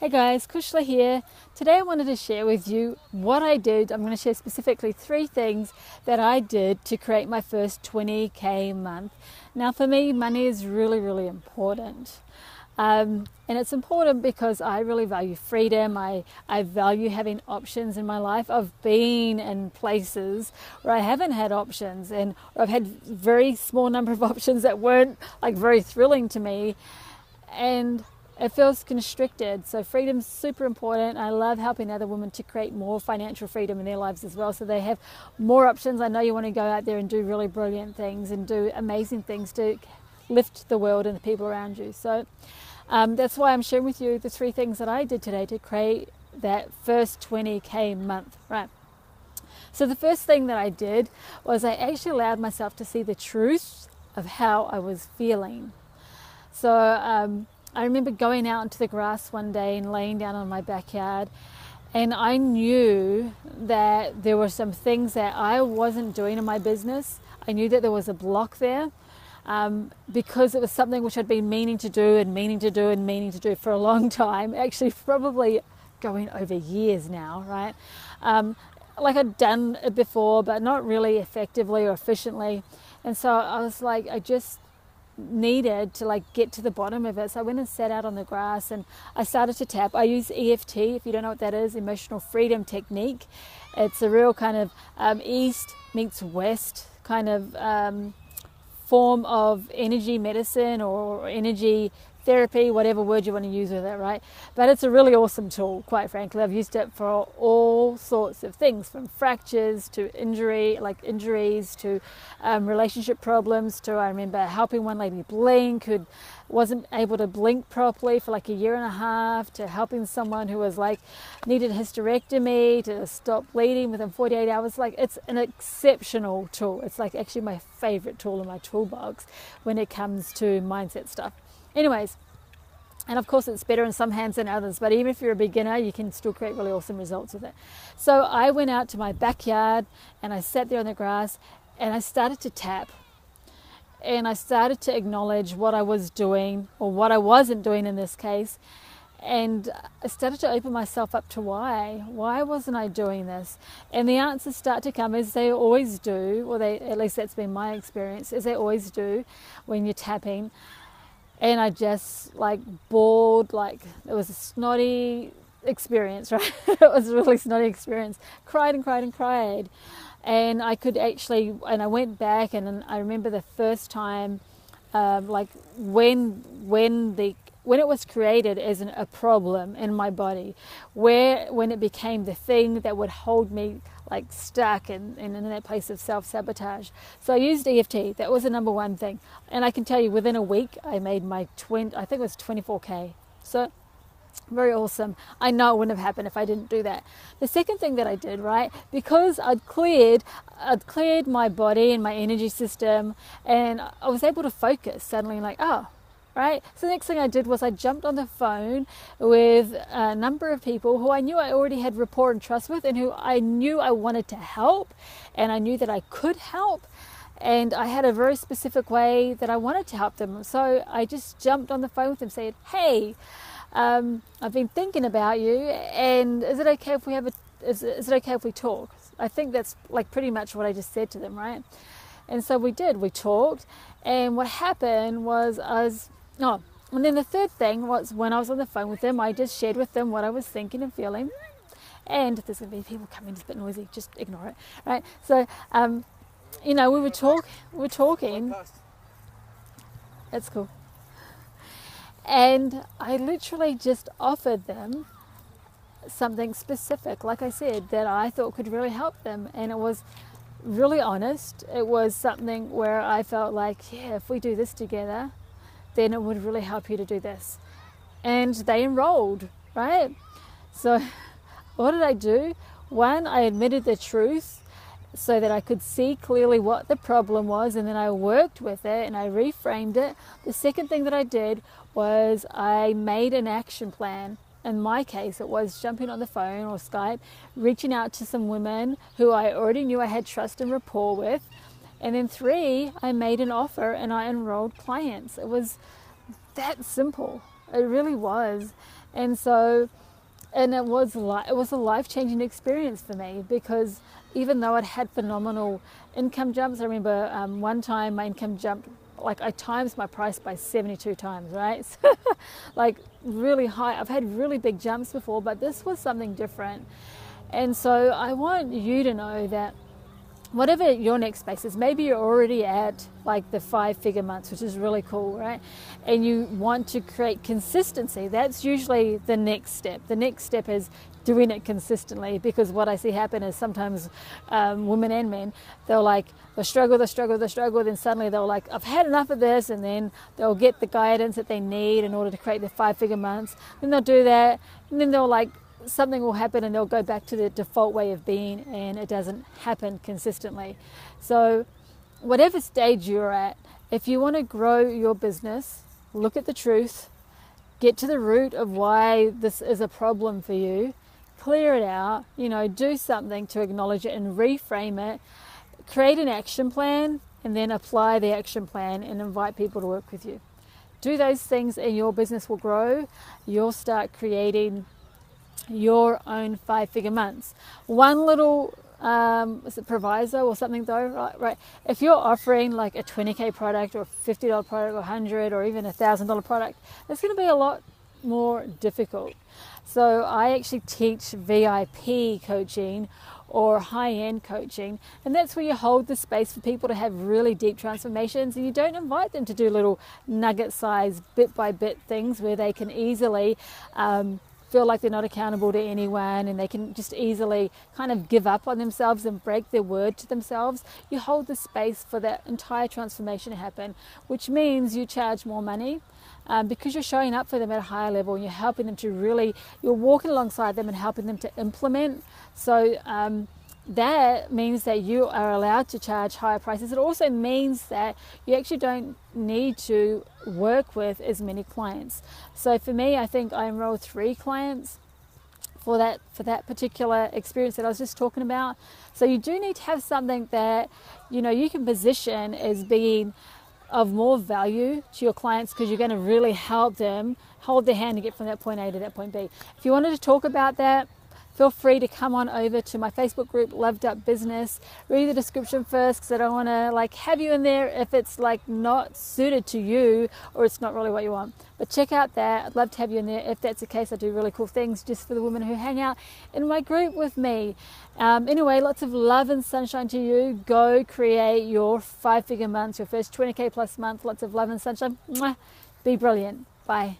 Hey guys, Kushla here. Today I wanted to share with you what I did. I'm going to share specifically 3 things that I did to create my first 20k month. Now for me, money is really important. And it's important because I really value freedom. I value having options in my life. I've been in places where I haven't had options, and I've had very small number of options that weren't like very thrilling to me. And it feels constricted. So freedom's super important. I love helping other women to create more financial freedom in their lives as well, so they have more options. I know you want to go out there and do really brilliant things and do amazing things to lift the world and the people around you. So that's why I'm sharing with you the 3 things that I did today to create that first 20k month, right? So the first thing that I did was I actually allowed myself to see the truth of how I was feeling. So I remember going out into the grass one day and laying down on my backyard, and I knew that there were some things that I wasn't doing in my business. I knew that there was a block there because it was something which I'd been meaning to do for a long time, actually probably going over years now, right? Like I'd done it before, but not really effectively or efficiently. And so I was like, I just needed to get to the bottom of it. So I went and sat out on the grass and I started to tap. I use EFT, if you don't know what that is, emotional freedom technique. It's a real kind of east meets west kind of form of energy medicine or energy therapy, whatever word you want to use with it, right? But it's a really awesome tool, quite frankly. I've used it for all sorts of things, from fractures to injuries to relationship problems to, I remember helping one lady blink who wasn't able to blink properly for like a year and a half, to helping someone who was needed a hysterectomy to stop bleeding within 48 hours. It's an exceptional tool. It's actually my favorite tool in my toolbox when it comes to mindset stuff. Anyways, and of course it's better in some hands than others, but even if you're a beginner, you can still create really awesome results with it. So I went out to my backyard and I sat there on the grass and I started to tap, and I started to acknowledge what I was doing, or what I wasn't doing in this case, and I started to open myself up to why wasn't I doing this? And the answers start to come, as they always do, or at least that's been my experience, as they always do when you're tapping. And I just bawled, it was a snotty experience, right? It was a really snotty experience. Cried. And I could actually, and I went back and I remember the first time, when it was created as a problem in my body, when it became the thing that would hold me stuck and in that place of self-sabotage. So I used EFT. That was the number one thing. And I can tell you, within a week, I made my I think it was 24k. So very awesome. I know it wouldn't have happened if I didn't do that. The second thing that I did, right, because I'd cleared my body and my energy system, and I was able to focus suddenly, right? So the next thing I did was I jumped on the phone with a number of people who I knew I already had rapport and trust with, and who I knew I wanted to help, and I knew that I could help, and I had a very specific way that I wanted to help them. So I just jumped on the phone with them, said, hey, I've been thinking about you, and is it okay if we is it okay if we talk? I think that's pretty much what I just said to them, right? And so we talked, and what happened was and then the third thing was, when I was on the phone with them, I just shared with them what I was thinking and feeling. And if there's going to be people coming, it's a bit noisy, just ignore it, right? So, we were talking. That's cool. And I literally just offered them something specific, like I said, that I thought could really help them. And it was really honest. It was something where I felt if we do this together, then it would really help you to do this. And they enrolled, right? So what did I do? One, I admitted the truth so that I could see clearly what the problem was, and then I worked with it and I reframed it. The second thing that I did was I made an action plan. In my case, it was jumping on the phone or Skype, reaching out to some women who I already knew I had trust and rapport with. And then 3, I made an offer and I enrolled clients. It was that simple. It really was. And it was a life-changing experience for me, because even though I'd had phenomenal income jumps, I remember one time my income jumped, like I times my price by 72 times, right? So, like really high. I've had really big jumps before, but this was something different. And so I want you to know that whatever your next space is, maybe you're already at like the 5-figure months, which is really cool, right? And you want to create consistency. That's usually the next step. The next step is doing it consistently, because what I see happen is sometimes women and men, they'll struggle, then suddenly they'll like, I've had enough of this, and then they'll get the guidance that they need in order to create their 5-figure months. Then they'll do that, and then they'll like, something will happen and they'll go back to their default way of being, and it doesn't happen consistently. So whatever stage you're at, if you want to grow your business, look at the truth, get to the root of why this is a problem for you, clear it out, do something to acknowledge it and reframe it, create an action plan, and then apply the action plan and invite people to work with you. Do those things and your business will grow. You'll start creating your own 5-figure months. One little is it proviso or something though, right? If you're offering like a 20k product or a $50 product or $100 or even a $1,000 product, it's going to be a lot more difficult. So I actually teach VIP coaching or high-end coaching, and that's where you hold the space for people to have really deep transformations, and you don't invite them to do little nugget-sized bit by bit things where they can easily feel like they're not accountable to anyone, and they can just easily kind of give up on themselves and break their word to themselves. You hold the space for that entire transformation to happen, which means you charge more money because you're showing up for them at a higher level, and you're helping them to really, you're walking alongside them and helping them to implement. So that means that you are allowed to charge higher prices. It also means that you actually don't need to work with as many clients. So for me, I think I enrolled 3 clients for that particular experience that I was just talking about. So you do need to have something that you can position as being of more value to your clients, because you're going to really help them hold their hand to get from that point A to that point B. If you wanted to talk about that, feel free to come on over to my Facebook group, Loved Up Business. Read the description first, because I don't want to have you in there if it's not suited to you or it's not really what you want. But check out that. I'd love to have you in there. If that's the case, I do really cool things just for the women who hang out in my group with me. Anyway, lots of love and sunshine to you. Go create your 5-figure months, your first 20k plus month. Lots of love and sunshine. Mwah. Be brilliant. Bye.